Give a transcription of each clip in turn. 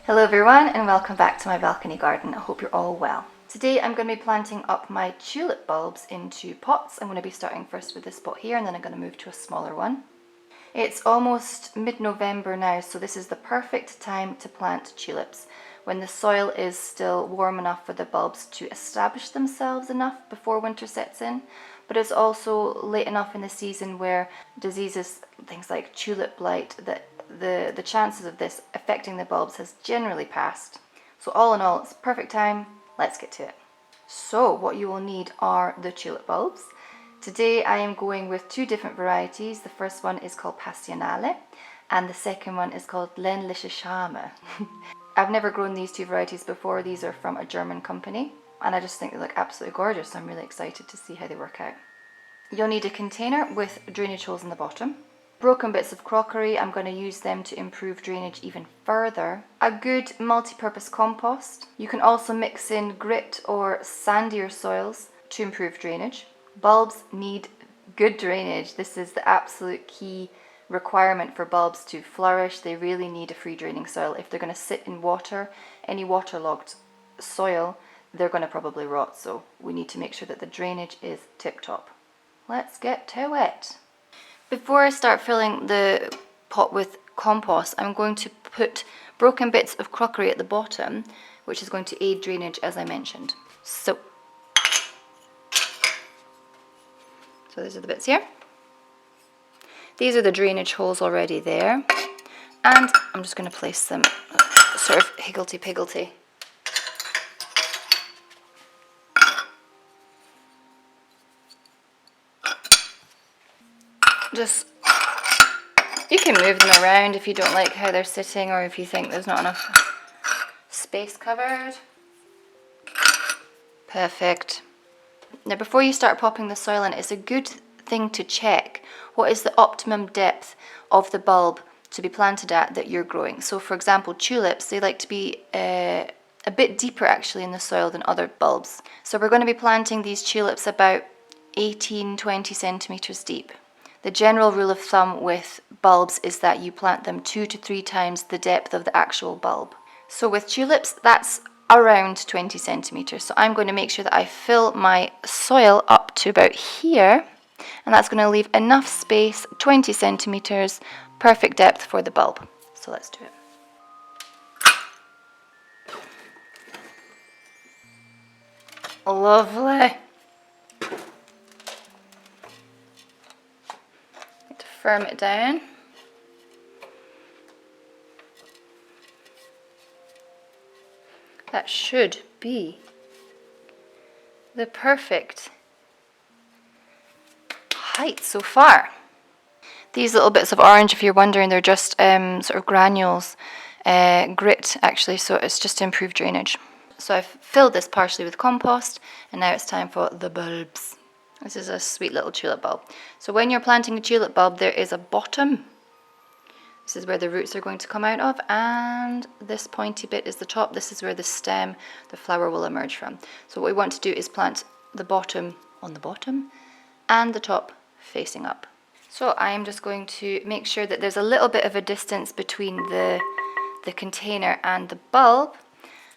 Hello everyone and welcome back to my balcony garden. I hope you're all well. Today I'm going to be planting up my tulip bulbs into pots. I'm going to be starting first with this pot here and then I'm going to move to a smaller one. It's almost mid-November now, so this is the perfect time to plant tulips, when the soil is still warm enough for the bulbs to establish themselves enough before winter sets in, but it's also late enough in the season where diseases, things like tulip blight, that the chances of this affecting the bulbs has generally passed. So all in all, it's perfect time. Let's get to it. So what you will need are the tulip bulbs. Today I am going with two different varieties. The first one is called Passionale and the second one is called Ländliche Schame. I've never grown these two varieties before. These are from a German company and I just think they look absolutely gorgeous. I'm really excited to see how they work out. You'll need a container with drainage holes in the bottom. Broken bits of crockery, I'm going to use them to improve drainage even further. A good multi-purpose compost. You can also mix in grit or sandier soils to improve drainage. Bulbs need good drainage. This is the absolute key requirement for bulbs to flourish. They really need a free draining soil. If they're going to sit in water, any waterlogged soil, they're going to probably rot. So we need to make sure that the drainage is tip-top. Let's get to it. Before I start filling the pot with compost, I'm going to put broken bits of crockery at the bottom, which is going to aid drainage as I mentioned. So these are the bits here. These are the drainage holes already there. And I'm just going to place them sort of higgledy-piggledy. You can move them around if you don't like how they're sitting or if you think there's not enough space covered. Perfect. Now before you start popping the soil in, it's a good thing to check what is the optimum depth of the bulb to be planted at that you're growing. So for example, tulips, they like to be a bit deeper actually in the soil than other bulbs. So we're going to be planting these tulips about 18-20 centimeters deep. The general rule of thumb with bulbs is that you plant them 2 to 3 times the depth of the actual bulb. So with tulips, that's around 20 centimeters. So I'm going to make sure that I fill my soil up to about here, and that's going to leave enough space, 20 centimeters, perfect depth for the bulb. So let's do it. Lovely. Need to firm it down. That should be the perfect height so far. These little bits of orange, if you're wondering, they're just sort of granules, grit actually, so it's just to improve drainage. So I've filled this partially with compost and now it's time for the bulbs. This is a sweet little tulip bulb. So when you're planting a tulip bulb, there is a bottom. This is where the roots are going to come out of, and this pointy bit is the top. This is where the stem, the flower, will emerge from. So what we want to do is plant the bottom on the bottom and the top facing up. So I am just going to make sure that there's a little bit of a distance between the container and the bulb,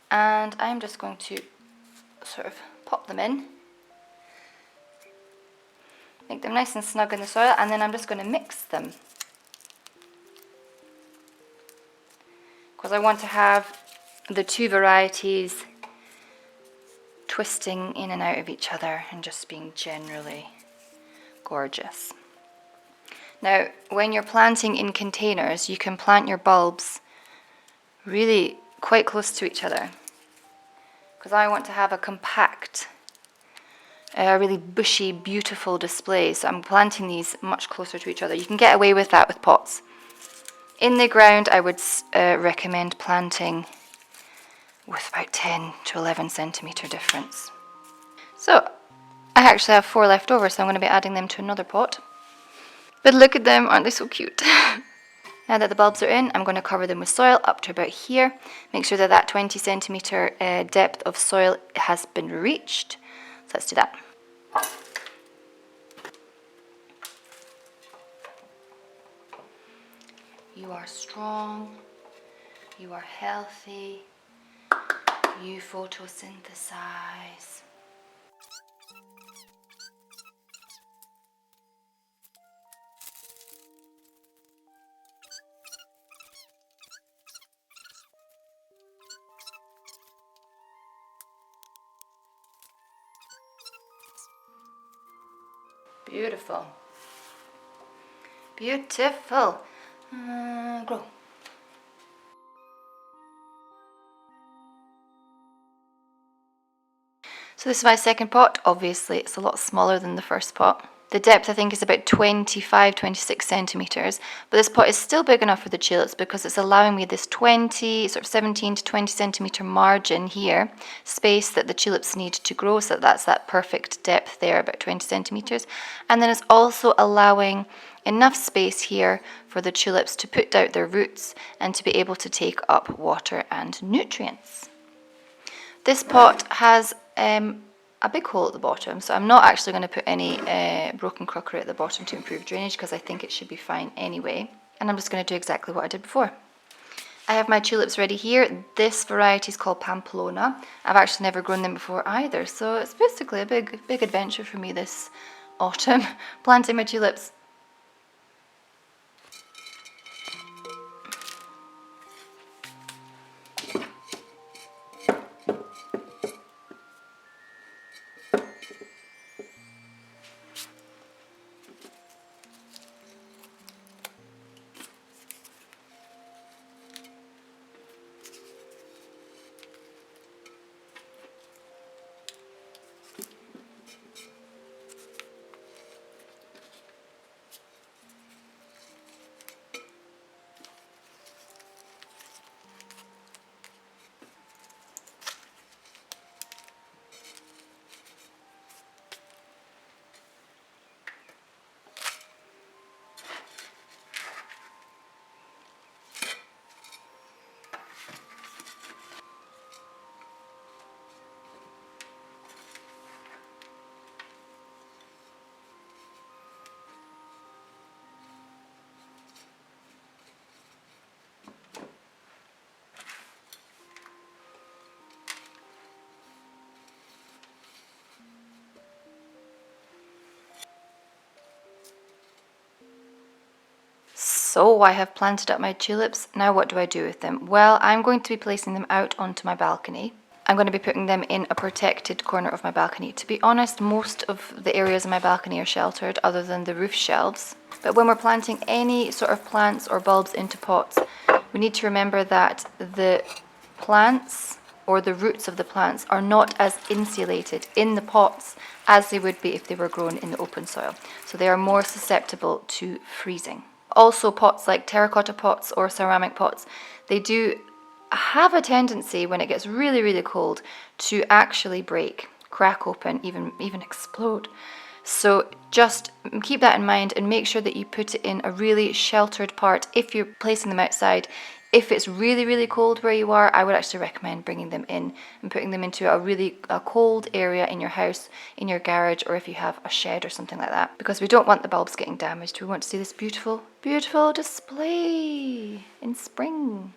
and I'm just going to sort of pop them in. Make them nice and snug in the soil, and then I'm just going to mix them. Because I want to have the two varieties twisting in and out of each other and just being generally gorgeous. Now, when you're planting in containers, you can plant your bulbs really quite close to each other. Because I want to have a compact, really bushy, beautiful display. So I'm planting these much closer to each other. You can get away with that with pots. In the ground, I would recommend planting with about 10 to 11 centimeter difference. So I actually have 4 left over, so I'm going to be adding them to another pot. But look at them, aren't they so cute? Now that the bulbs are in, I'm going to cover them with soil up to about here. Make sure that that 20 centimeter depth of soil has been reached. So let's do that. You are strong. You are healthy. You photosynthesize. Beautiful. Beautiful. Grow. So this is my second pot. Obviously it's a lot smaller than the first pot. The depth I think is about 25, 26 centimetres, but this pot is still big enough for the tulips because it's allowing me this 17 to 20 centimetre margin here, space that the tulips need to grow, so that's that perfect depth there, about 20 centimetres. And then it's also allowing enough space here for the tulips to put out their roots and to be able to take up water and nutrients. This pot has a big hole at the bottom, so I'm not actually going to put any broken crockery at the bottom to improve drainage because I think it should be fine anyway. And I'm just going to do exactly what I did before. I have my tulips ready here. This variety is called Pamplona. I've actually never grown them before either, so it's basically a big adventure for me this autumn, planting my tulips. So I have planted up my tulips. Now what do I do with them? Well, I'm going to be placing them out onto my balcony. I'm going to be putting them in a protected corner of my balcony. To be honest, most of the areas of my balcony are sheltered other than the roof shelves. But when we're planting any sort of plants or bulbs into pots, we need to remember that the plants or the roots of the plants are not as insulated in the pots as they would be if they were grown in the open soil. So they are more susceptible to freezing. Also, pots like terracotta pots or ceramic pots, they do have a tendency when it gets really cold to actually break, crack open, even explode. So just keep that in mind and make sure that you put it in a really sheltered part if you're placing them outside. If it's really cold where you are, I would actually recommend bringing them in and putting them into a cold area in your house, in your garage, or if you have a shed or something like that, because we don't want the bulbs getting damaged. We want to see this beautiful display in spring.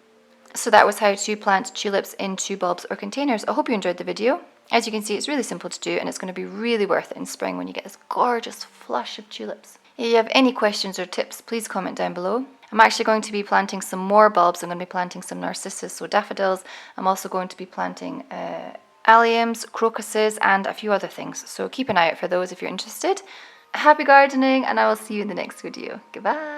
So that was how to plant tulips into bulbs or containers. I hope you enjoyed the video. As you can see, it's really simple to do and it's going to be really worth it in spring when you get this gorgeous flush of tulips. If you have any questions or tips, please comment down below. I'm actually going to be planting some more bulbs. I'm going to be planting some narcissus, so daffodils. I'm also going to be planting alliums, crocuses, and a few other things. So keep an eye out for those if you're interested. Happy gardening, and I will see you in the next video. Goodbye.